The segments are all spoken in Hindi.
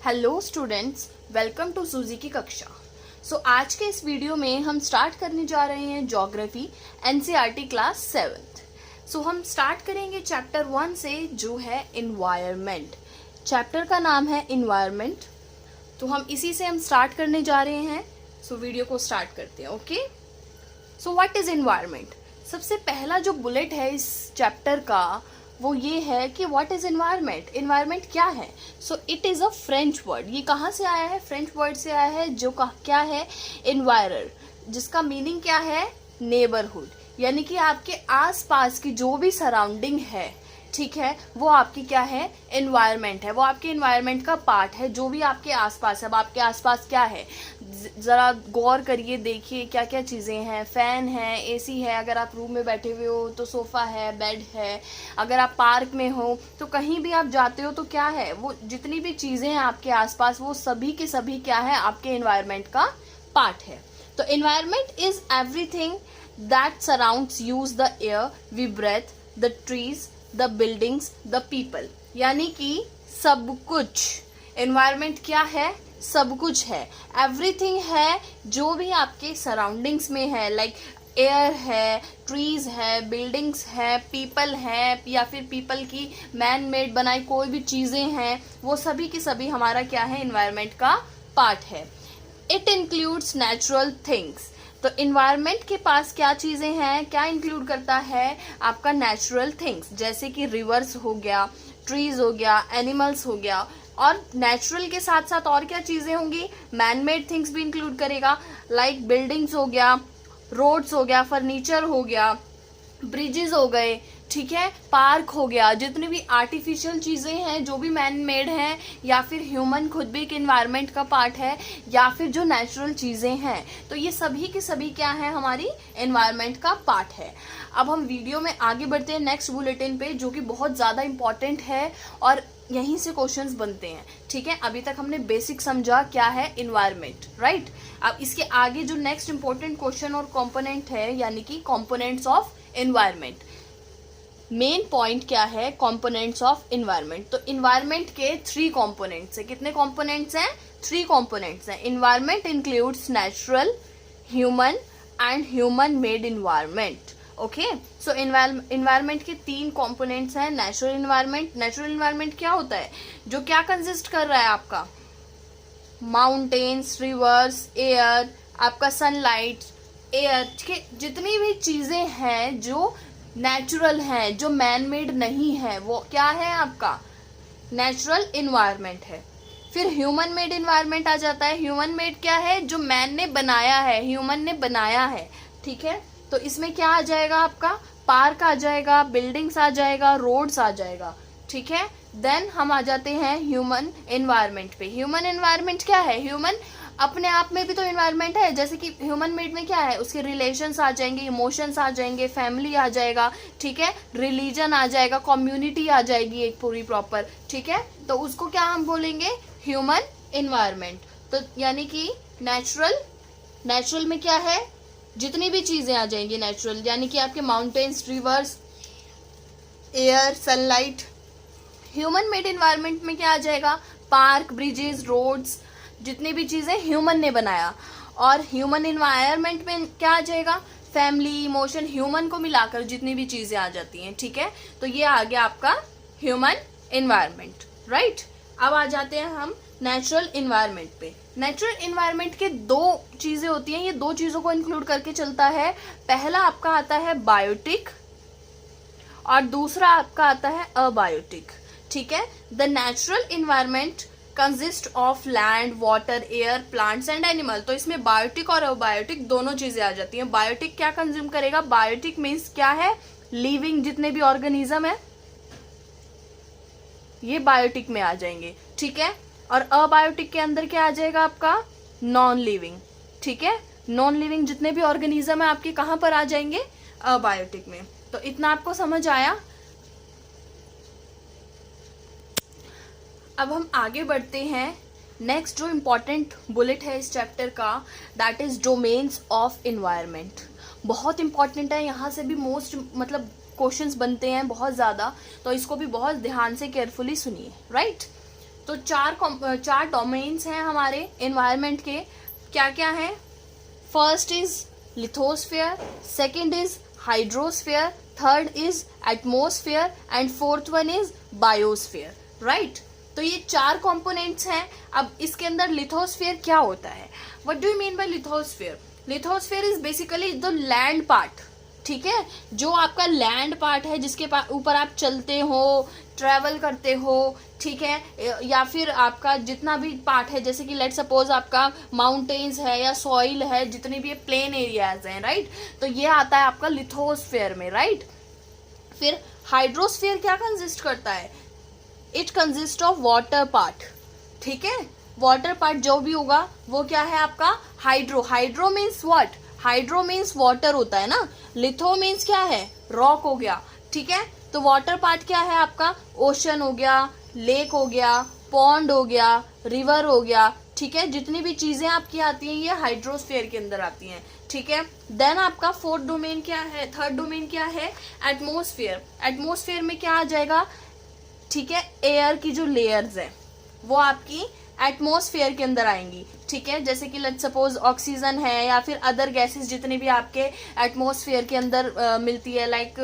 हेलो स्टूडेंट्स, वेलकम टू सूजी की कक्षा। आज के इस वीडियो में हम स्टार्ट करने जा रहे हैं ज्योग्राफी एनसीईआरटी क्लास 7th। हम स्टार्ट करेंगे चैप्टर 1 से, जो है इन्वायरमेंट। चैप्टर का नाम है इन्वायरमेंट, तो हम इसी से हम स्टार्ट करने जा रहे हैं। वीडियो को स्टार्ट करते हैं। Okay, what is environment? सबसे पहला जो बुलेट है इस चैप्टर का वो ये है कि व्हाट इज एनवायरनमेंट। एनवायरनमेंट क्या है? It is a French word. ये कहाँ से आया है? फ्रेंच वर्ड से आया है, जो क्या है, एनवायरर, जिसका मीनिंग क्या है, नेबरहुड। यानी कि आपके आसपास की जो भी सराउंडिंग है, ठीक है, वो आपकी क्या है, एनवायरनमेंट है। वो आपके एनवायरनमेंट का पार्ट है, जो भी आपके आसपास है। अब आपके आसपास क्या है, जरा गौर करिए, देखिए क्या क्या चीज़ें हैं। फैन है, एसी है, अगर आप रूम में बैठे हुए हो तो सोफ़ा है, बेड है, अगर आप पार्क में हो तो कहीं भी आप जाते हो तो क्या है, वो जितनी भी चीज़ें हैं आपके आसपास, वो सभी के सभी क्या है, आपके एनवायरनमेंट का पार्ट है। तो environment is everything that surrounds us the air we breath, the trees, the buildings, the people. यानी कि सब कुछ। एनवायरनमेंट क्या है? सब कुछ है, एवरीथिंग है, जो भी आपके सराउंडिंग्स में है, लाइक एयर है, ट्रीज है, बिल्डिंग्स है, पीपल है, या फिर पीपल की मैन मेड बनाई कोई भी चीजें हैं, वो सभी की सभी हमारा क्या है, एनवायरनमेंट का पार्ट है। It includes natural things. तो इन्वायरमेंट के पास क्या चीजें हैं, क्या इंक्लूड करता है, आपका नेचुरल थिंग्स, जैसे कि रिवर्स हो गया, ट्रीज हो गया, एनिमल्स हो गया। और नेचुरल के साथ साथ और क्या चीजें होंगी, मैन मेड थिंग्स भी इंक्लूड करेगा, लाइक बिल्डिंग्स हो गया, रोड्स हो गया, फर्नीचर हो गया, ब्रिजेस हो गए, ठीक है, पार्क हो गया। जितनी भी आर्टिफिशियल चीजें हैं, जो भी मैन मेड हैं, या फिर ह्यूमन खुद भी एक एनवायरनमेंट का पार्ट है, या फिर जो नेचुरल चीजें हैं, तो ये सभी के सभी क्या है, हमारी एनवायरनमेंट का पार्ट है। अब हम वीडियो में आगे बढ़ते हैं नेक्स्ट बुलेटिन पे, जो कि बहुत ज्यादा इंपॉर्टेंट है और यहीं से क्वेश्चंस बनते हैं। ठीक है, अभी तक हमने बेसिक समझा क्या है एनवायरनमेंट, राइट। अब इसके आगे जो नेक्स्ट इंपॉर्टेंट क्वेश्चन और कंपोनेंट है, यानी कि components of environment. Main point क्या है, कंपोनेंट्स ऑफ एनवायरनमेंट। तो एनवायरनमेंट के 3 कंपोनेंट्स हैं। कितने कंपोनेंट्स हैं? 3 कंपोनेंट्स हैं। Environment includes natural, human and human made environment. Okay, so environment के 3 कंपोनेंट्स हैं। Natural environment. नेचुरल एनवायरनमेंट क्या होता है, जो क्या कंसिस्ट कर रहा है आपका, माउंटेन्स, रिवर्स, एयर, आपका सनलाइट, एयर, ठीक है, जितनी भी चीजें हैं जो नेचुरल है, जो मैन मेड नहीं है, वो क्या है, आपका नेचुरल एनवायरनमेंट है। फिर ह्यूमन मेड एनवायरनमेंट आ जाता है। ह्यूमन मेड क्या है, जो मैन ने बनाया है, ह्यूमन ने बनाया है, ठीक है। तो इसमें क्या आ जाएगा, आपका पार्क आ जाएगा, बिल्डिंग्स आ जाएगा, रोड्स आ जाएगा, ठीक है। देन हम आ जाते हैं ह्यूमन एनवायरनमेंट पे। ह्यूमन एनवायरनमेंट क्या है, ह्यूमन अपने आप में भी तो एनवायरनमेंट है। जैसे कि ह्यूमन मेड में क्या है, उसके रिलेशंस आ जाएंगे, इमोशंस आ जाएंगे, फैमिली आ जाएगा, ठीक है, रिलीजन आ जाएगा, कम्युनिटी आ जाएगी एक पूरी प्रॉपर, ठीक है। तो उसको क्या हम बोलेंगे, ह्यूमन एनवायरनमेंट। तो यानी कि नेचुरल में क्या है, जितनी भी चीजें आ जाएंगी नेचुरल, यानी कि आपके mountains, reverse, air, sunlight. Human made environment में क्या आ जाएगा, पार्क, ब्रिजेस, रोड्स, जितनी भी चीजें ह्यूमन ने बनाया। और ह्यूमन एनवायरनमेंट में क्या आ जाएगा, फैमिली, इमोशन, ह्यूमन को मिलाकर जितनी भी चीजें आ जाती हैं, ठीक है। तो ये आ गया आपका ह्यूमन एनवायरनमेंट, राइट। अब आ जाते हैं हम नेचुरल एनवायरनमेंट पे। नेचुरल एनवायरनमेंट के 2 चीजें होती हैं, ये 2 चीजों को इंक्लूड करके चलता है। पहला आपका आता है बायोटिक और दूसरा आपका आता है अबायोटिक, ठीक है। The natural environment consist of land, water, air, plants and animal. तो इसमें बायोटिक और अबायोटिक दोनों चीजें आ जाती हैं। बायोटिक क्या कंज्यूम करेगा, बायोटिक मीन्स क्या है, लिविंग जितने भी ऑर्गेनिज्म है, ये बायोटिक में आ जाएंगे, ठीक है। और अबायोटिक के अंदर क्या आ जाएगा, आपका नॉन लिविंग, ठीक है। नॉन लिविंग जितने भी ऑर्गेनिज्म है आपके कहां पर आ जाएंगे, अबायोटिक में। तो इतना आपको समझ आया। अब हम आगे बढ़ते हैं। नेक्स्ट जो इम्पोर्टेंट बुलेट है इस चैप्टर का, that is domains of environment. बहुत इंपॉर्टेंट है, यहाँ से भी मोस्ट मतलब क्वेश्चंस बनते हैं बहुत ज़्यादा, तो इसको भी बहुत ध्यान से केयरफुली सुनिए, राइट। तो चार डोमेन्स हैं हमारे एनवायरनमेंट के, क्या क्या है? First is lithosphere, second is hydrosphere, third is atmosphere and fourth one is biosphere, right? तो ये चार कंपोनेंट्स हैं। अब इसके अंदर लिथोस्फेयर क्या होता है? What do you mean by lithosphere? Lithosphere is basically the land part, ठीक है, जो आपका लैंड पार्ट है जिसके ऊपर आप चलते हो, ट्रेवल करते हो, ठीक है, या फिर आपका जितना भी पार्ट है, जैसे कि लेट सपोज आपका माउंटेन्स है या सॉइल है, जितने भी प्लेन एरियाज हैं, राइट? तो ये आता है आपका लिथोस्फेयर में, राइट? फिर हाइड्रोस्फेयर क्या कंसिस्ट करता है? It consist of water part, ठीक है, वाटर पार्ट जो भी होगा वो क्या है आपका? Hydro. Hydro means what? Hydro means water होता है ना, लिथो मीन्स क्या है? रॉक हो गया, ठीक है। तो वाटर पार्ट क्या है आपका? ओशन हो गया, लेक हो गया, पॉन्ड हो गया, रिवर हो गया, ठीक है। जितनी भी चीजें आपकी आती हैं ये हाइड्रोस्फीयर के अंदर आती हैं, ठीक है। देन आपका फोर्थ डोमेन क्या है? थर्ड डोमेन क्या है? एटमॉस्फेयर। एटमॉस्फेयर में क्या आ जाएगा? ठीक है, एयर की जो लेयर्स है वो आपकी एटमॉस्फेयर के अंदर आएंगी, ठीक है। जैसे कि लेट्स सपोज ऑक्सीजन है या फिर अदर गैसेस जितनी भी आपके एटमॉस्फेयर के अंदर मिलती है, लाइक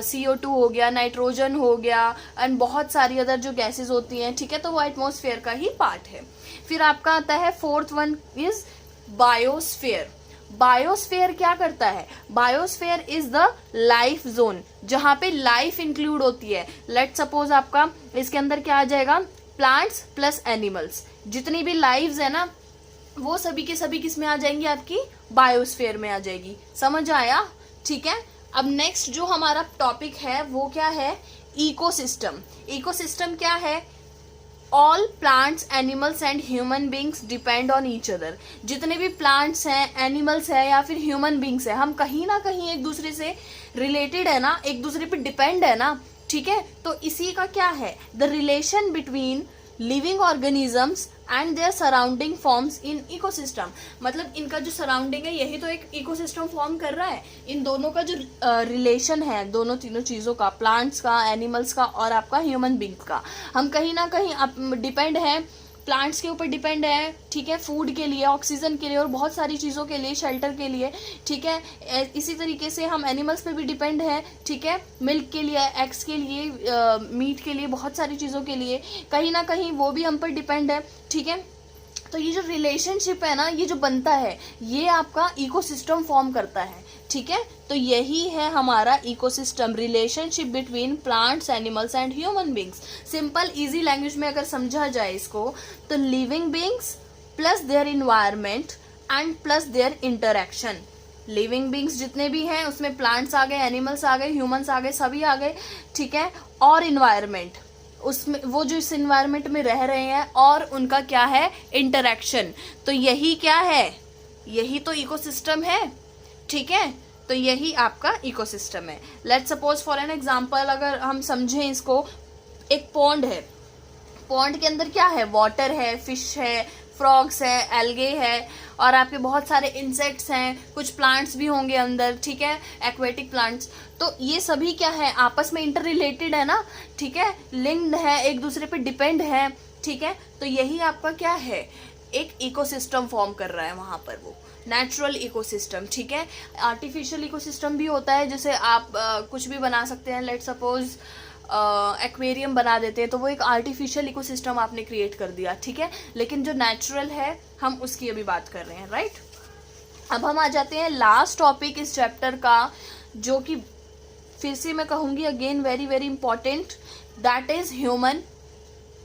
CO2 हो गया, नाइट्रोजन हो गया एंड बहुत सारी अदर जो गैसेस होती हैं, ठीक है, तो वो एटमॉस्फेयर का ही पार्ट है। फिर आपका आता है fourth one is biosphere. Biosphere क्या करता है? Biosphere is the life zone, जहां पे लाइफ इंक्लूड होती है। लेट सपोज आपका इसके अंदर क्या आ जाएगा? प्लांट्स प्लस एनिमल्स, जितनी भी लाइव्स है ना वो सभी के सभी किस में आ जाएंगी? आपकी बायोस्फेयर में आ जाएगी। समझ आया? ठीक है। अब नेक्स्ट जो हमारा टॉपिक है वो क्या है? इकोसिस्टम। इकोसिस्टम क्या है? All plants, animals and human beings depend on each other. जितने भी प्लांट्स हैं, एनिमल्स हैं या फिर ह्यूमन बींग्स हैं, हम कहीं ना कहीं एक दूसरे से रिलेटेड है ना, एक दूसरे पे डिपेंड है ना, ठीक है। तो इसी का क्या है? The relation between living organisms and their surrounding forms in ecosystem. मतलब इनका जो सराउंडिंग है यही तो एक इकोसिस्टम फॉर्म कर रहा है। इन दोनों का जो रिलेशन है, दोनों तीनों चीज़ों का, प्लांट्स का, एनिमल्स का और आपका ह्यूमन बींग्स का, हम कहीं ना कहीं डिपेंड है, प्लांट्स के ऊपर डिपेंड है, ठीक है, फूड के लिए, ऑक्सीजन के लिए और बहुत सारी चीज़ों के लिए, शेल्टर के लिए, ठीक है। इसी तरीके से हम एनिमल्स पे भी डिपेंड है, ठीक है, मिल्क के लिए, एग्स के लिए, मीट के लिए, बहुत सारी चीज़ों के लिए कहीं ना कहीं वो भी हम पर डिपेंड है, ठीक है। तो ये जो रिलेशनशिप है ना, ये जो बनता है, ये आपका इकोसिस्टम फॉर्म करता है, ठीक है। तो यही है हमारा ecosystem, relationship between plants, animals and human beings. Simple easy language में अगर समझा जाए इसको, तो living beings plus their environment and plus there interaction. Living beings जितने भी हैं उसमें प्लांट्स आ गए, एनिमल्स आ गए, ह्यूमंस आ गए, सभी आ गए, ठीक है। और इन्वायरमेंट, उसमें वो जो इस इन्वायरमेंट में रह रहे हैं और उनका क्या है? इंटरेक्शन। तो यही क्या है? यही तो इकोसिस्टम है, ठीक है। तो यही आपका इकोसिस्टम है। Let's suppose for an example अगर हम समझें इसको, एक पॉन्ड है, पॉन्ड के अंदर क्या है? वाटर है, फिश है, फ्रॉग्स है, एल्गे है और आपके बहुत सारे इंसेक्ट्स हैं, कुछ प्लांट्स भी होंगे अंदर, ठीक है, एक्वेटिक प्लांट्स। तो ये सभी क्या है? आपस में इंटर रिलेटेड है ना, ठीक है, लिंक्ड है, एक दूसरे पे डिपेंड है, ठीक है। तो यही आपका क्या है? एक इकोसिस्टम फॉर्म कर रहा है वहां पर, वो नेचुरल इकोसिस्टम, ठीक है। आर्टिफिशियल इकोसिस्टम भी होता है, जैसे आप कुछ भी बना सकते हैं, लेट सपोज एक्वेरियम बना देते हैं, तो वो एक आर्टिफिशियल इकोसिस्टम आपने क्रिएट कर दिया, ठीक है। लेकिन जो नेचुरल है हम उसकी अभी बात कर रहे हैं, राइट। अब हम आ जाते हैं लास्ट टॉपिक इस चैप्टर का, जो कि फिर से मैं कहूँगी again very very important, that is human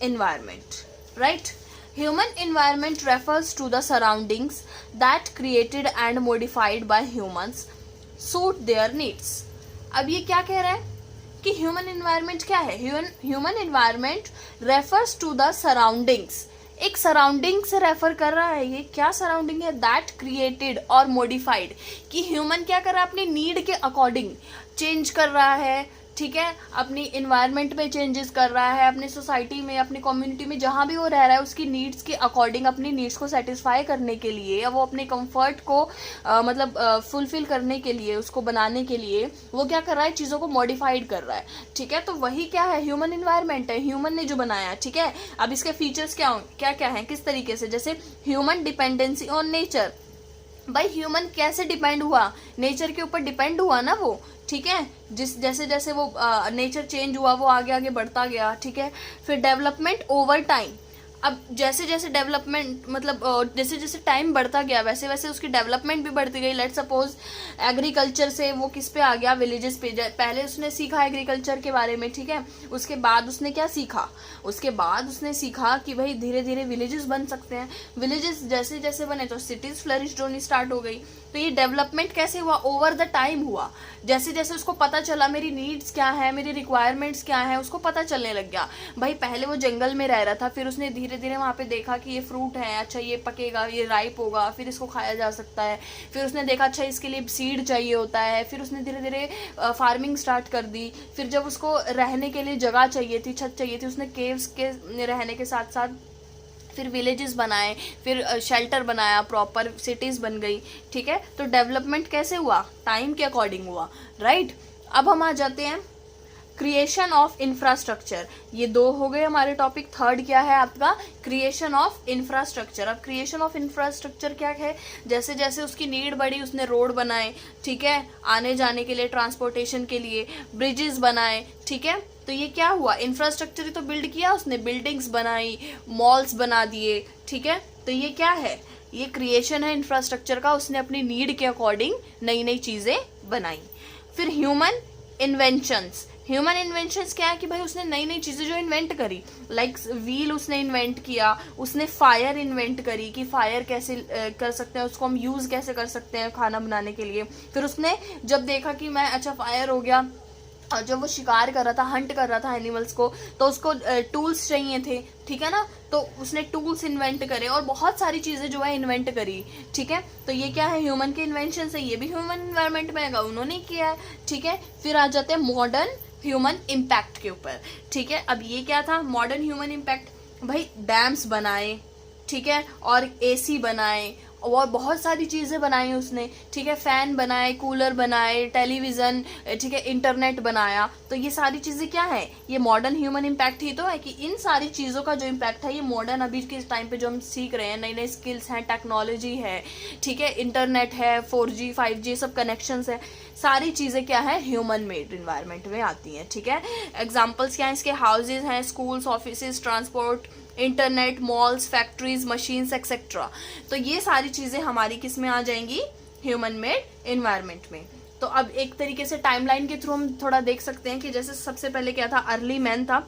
environment, right? Human environment refers to the surroundings that created and modified by humans suit their needs. अब ये क्या कह रहा है कि ह्यूमन एनवायरनमेंट क्या है? Human environment refers to the surroundings, एक सराउंडिंग से रेफर कर रहा है। ये क्या सराउंडिंग है? दैट क्रिएटेड और मॉडिफाइड, कि ह्यूमन क्या कर रहा है? अपनी नीड के अकॉर्डिंग चेंज कर रहा है, ठीक है, अपनी इन्वायरमेंट में चेंजेस कर रहा है, अपनी सोसाइटी में, अपनी कम्युनिटी में, जहाँ भी वो रह रहा है उसकी नीड्स के अकॉर्डिंग, अपनी नीड्स को सेटिस्फाई करने के लिए या वो अपने कंफर्ट को फुलफिल करने के लिए, उसको बनाने के लिए वो क्या कर रहा है, चीज़ों को मॉडिफाइड कर रहा है। ठीक है, तो वही क्या है, ह्यूमन इन्वायरमेंट है, ह्यूमन ने जो बनाया। ठीक है, अब इसके फीचर्स क्या क्या क्या हैं, किस तरीके से, जैसे ह्यूमन डिपेंडेंसी ऑन नेचर। भाई ह्यूमन कैसे डिपेंड हुआ, नेचर के ऊपर डिपेंड हुआ ना वो। ठीक है, जैसे जैसे वो नेचर चेंज हुआ वो आगे आगे बढ़ता गया। ठीक है, फिर डेवलपमेंट ओवर टाइम। अब जैसे जैसे डेवलपमेंट मतलब जैसे जैसे टाइम बढ़ता गया वैसे वैसे उसकी डेवलपमेंट भी बढ़ती गई। लेट सपोज एग्रीकल्चर से वो किस पे आ गया, विलेजेस पे। पहले उसने सीखा एग्रीकल्चर के बारे में, ठीक है, उसके बाद उसने क्या सीखा, उसके बाद उसने सीखा कि भाई धीरे धीरे विलेजेस बन सकते हैं। विलेजेस जैसे जैसे बने तो सिटीज फ्लरिश होनी स्टार्ट हो गई। तो ये डेवलपमेंट कैसे हुआ, ओवर द टाइम हुआ। जैसे जैसे उसको पता चला मेरी नीड्स क्या है, मेरी रिक्वायरमेंट्स क्या है, उसको पता चलने लग गया। भाई पहले वो जंगल में रह रहा था, फिर उसने धीरे धीरे वहाँ पे देखा कि ये फ्रूट है, अच्छा ये पकेगा, ये राइप होगा, फिर इसको खाया जा सकता है। फिर उसने देखा अच्छा इसके लिए सीड चाहिए होता है, फिर उसने धीरे धीरे फार्मिंग स्टार्ट कर दी। फिर जब उसको रहने के लिए जगह चाहिए थी, छत चाहिए थी, उसने केव्स के रहने के साथ साथ फिर विलेजेस बनाए, फिर शेल्टर बनाया, प्रॉपर सिटीज बन गई। ठीक है, तो डेवलपमेंट कैसे हुआ, टाइम के अकॉर्डिंग हुआ, राइट। अब हम आ जाते हैं क्रिएशन ऑफ इंफ्रास्ट्रक्चर। ये दो हो गए हमारे टॉपिक। थर्ड क्या है आपका, क्रिएशन ऑफ इंफ्रास्ट्रक्चर। अब क्रिएशन ऑफ इंफ्रास्ट्रक्चर क्या है, जैसे जैसे उसकी नीड बढ़ी उसने रोड बनाए, ठीक है, आने जाने के लिए, ट्रांसपोर्टेशन के लिए, ब्रिजेस बनाए। ठीक है, तो ये क्या हुआ, इंफ्रास्ट्रक्चर ही तो बिल्ड किया उसने, बिल्डिंग्स बनाई, मॉल्स बना दिए। ठीक है, तो ये क्या है, ये क्रिएशन है इंफ्रास्ट्रक्चर का। उसने अपनी नीड के अकॉर्डिंग नई नई चीजें बनाई। फिर ह्यूमन इन्वेंशंस। ह्यूमन इन्वेंशंस क्या है कि भाई उसने नई नई चीजें जो इन्वेंट करी, लाइक व्हील उसने इन्वेंट किया, उसने फायर इन्वेंट करी कि फायर कैसे कर सकते हैं, उसको हम यूज कैसे कर सकते हैं खाना बनाने के लिए। फिर उसने जब देखा कि मैं अच्छा फायर हो गया, और जब वो शिकार कर रहा था, हंट कर रहा था एनिमल्स को, तो उसको टूल्स चाहिए थे। ठीक है ना, तो उसने टूल्स इन्वेंट करे और बहुत सारी चीजें जो है इन्वेंट करी। ठीक है, तो ये क्या है, ह्यूमन के इन्वेंशन है, ये भी ह्यूमन इन्वायरमेंट में आएगा, उन्होंने किया है। ठीक है, फिर आ जाते हैं मॉडर्न ह्यूमन इम्पैक्ट के ऊपर। ठीक है, अब ये क्या था मॉडर्न ह्यूमन इम्पैक्ट, भाई डैम्स बनाए, ठीक है, और एसी बनाए और बहुत सारी चीजें बनाई उसने। ठीक है, फैन बनाए, कूलर बनाए, टेलीविजन, ठीक है, इंटरनेट बनाया। तो ये सारी चीजें क्या है, ये मॉडर्न ह्यूमन इम्पैक्ट ही तो है कि इन सारी चीजों का जो इम्पैक्ट है ये मॉडर्न अभी के टाइम पे जो हम सीख रहे हैं, नई नई स्किल्स हैं, टेक्नोलॉजी है, ठीक है, इंटरनेट है, 4G 5G सब कनेक्शंस है, सारी चीजें क्या है ह्यूमन मेड इन्वायरमेंट में आती हैं। ठीक है, एग्जाम्पल्स क्या है इसके, हाउसेज हैं, schools, offices, transport, internet, malls, factories, machines etcetera. तो ये सारी चीजें हमारी किस में आ जाएंगी, ह्यूमन मेड इन्वायरमेंट में। तो अब एक तरीके से टाइमलाइन के थ्रू हम थोड़ा देख सकते हैं कि जैसे सबसे पहले क्या था, अर्ली मैन था।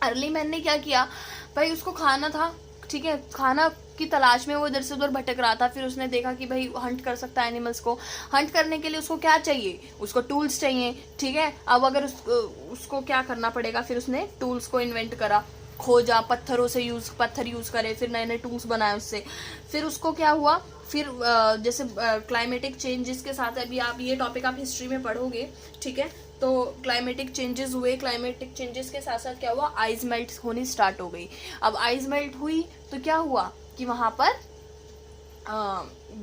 अर्ली मैन ने क्या किया, भाई उसको खाना था, ठीक है, खाना की तलाश में वो इधर से उधर भटक रहा था। फिर उसने देखा कि भाई हंट कर सकता है एनिमल्स को, हंट करने के लिए उसको क्या चाहिए, उसको टूल्स चाहिए। ठीक है, अब अगर उसको क्या करना पड़ेगा, फिर उसने टूल्स को इन्वेंट करा, खोजा, पत्थरों से पत्थर यूज करे, फिर नए नए टूल्स बनाए उससे। फिर उसको क्या हुआ, फिर जैसे क्लाइमेटिक चेंजेस के साथ, अभी आप ये टॉपिक आप हिस्ट्री में पढ़ोगे, ठीक है, तो क्लाइमेटिक चेंजेस हुए, क्लाइमेटिक चेंजेस के साथ साथ क्या हुआ, आइस मेल्ट होनी स्टार्ट हो गई। अब आइस मेल्ट हुई तो क्या हुआ कि वहां पर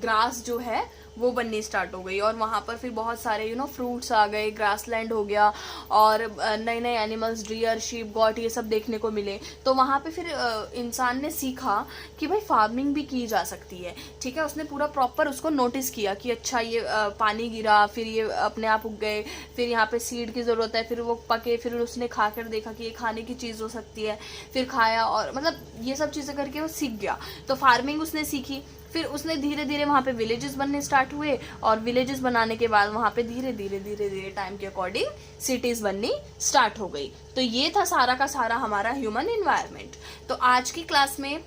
ग्रास जो है वो बननी स्टार्ट हो गई और वहाँ पर फिर बहुत सारे फ्रूट्स आ गए, ग्रासलैंड हो गया और नए नए एनिमल्स, डियर, शीप, गॉट, ये सब देखने को मिले। तो वहाँ पे फिर इंसान ने सीखा कि भाई फार्मिंग भी की जा सकती है। ठीक है, उसने पूरा प्रॉपर उसको नोटिस किया कि अच्छा ये पानी गिरा, फिर ये अपने आप उग गए, फिर यहाँ पे सीड की ज़रूरत है, फिर वो पके, फिर उसने खा कर देखा कि ये खाने की चीज़ हो सकती है, फिर खाया और मतलब ये सब चीज़ें करके वो सीख गया। तो फार्मिंग उसने सीखी, फिर उसने धीरे धीरे वहाँ पे विलेजेस बनने स्टार्ट हुए और विलेजेस बनाने के बाद वहाँ पे धीरे धीरे टाइम के अकॉर्डिंग सिटीज बननी स्टार्ट हो गई। तो ये था सारा का सारा हमारा ह्यूमन एनवायरनमेंट। तो आज की क्लास में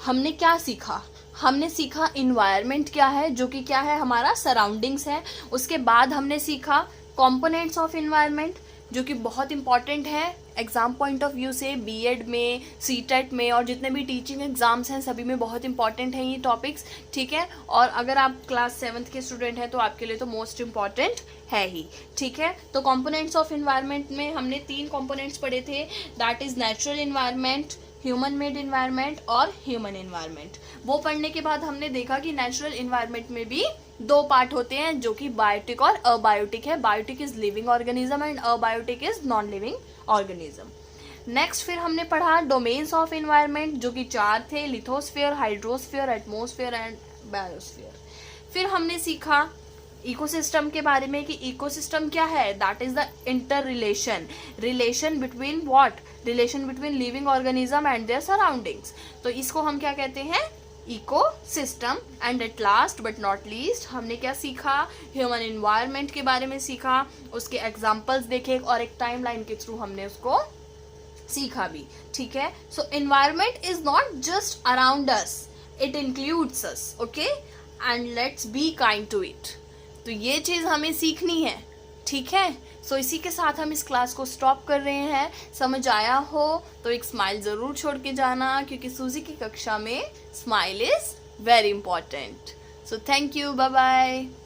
हमने क्या सीखा, हमने सीखा इन्वायरमेंट क्या है, जो कि क्या है हमारा सराउंडिंग्स है। उसके बाद हमने सीखा कंपोनेंट्स ऑफ इन्वायरमेंट, जो कि बहुत इंपॉर्टेंट है एग्ज़ाम पॉइंट ऑफ व्यू से, बीएड में, सीटेट में और जितने भी टीचिंग एग्ज़ाम्स हैं सभी में बहुत इंपॉर्टेंट हैं ये टॉपिक्स, ठीक है। और अगर आप क्लास 7th के स्टूडेंट हैं तो आपके लिए तो मोस्ट इम्पॉर्टेंट है ही, ठीक है। तो कंपोनेंट्स ऑफ इन्वायरमेंट में हमने 3 कंपोनेंट्स पढ़े थे, that is natural environment, human made environment और ह्यूमन इन्वायरमेंट। वो पढ़ने के बाद हमने देखा कि नेचुरल इन्वायरमेंट में भी 2 पार्ट होते हैं जो कि बायोटिक और अबायोटिक है। Biotic is living organism and abiotic is non living organism. Next फिर हमने पढ़ा डोमेन्स ऑफ इन्वायरमेंट जो कि 4 थे, lithosphere, hydrosphere, atmosphere and biosphere. फिर हमने सीखा इकोसिस्टम के बारे में कि इकोसिस्टम क्या है, that is the inter relation between what, relation between living organism and there surroundings. तो इसको हम क्या कहते हैं, ecosystem. And at last but not least हमने क्या सीखा, ह्यूमन इन्वायरमेंट के बारे में सीखा, उसके एग्जाम्पल्स देखे और एक टाइमलाइन के थ्रू हमने उसको सीखा भी, ठीक है। So environment is not just around us, it includes us, okay, and let's be kind to it. तो ये चीज हमें सीखनी है, ठीक है। सो इसी के साथ हम इस क्लास को स्टॉप कर रहे हैं। समझ आया हो तो एक स्माइल जरूर छोड़ के जाना, क्योंकि सूजी की कक्षा में smile is very important. So thank you, bye bye.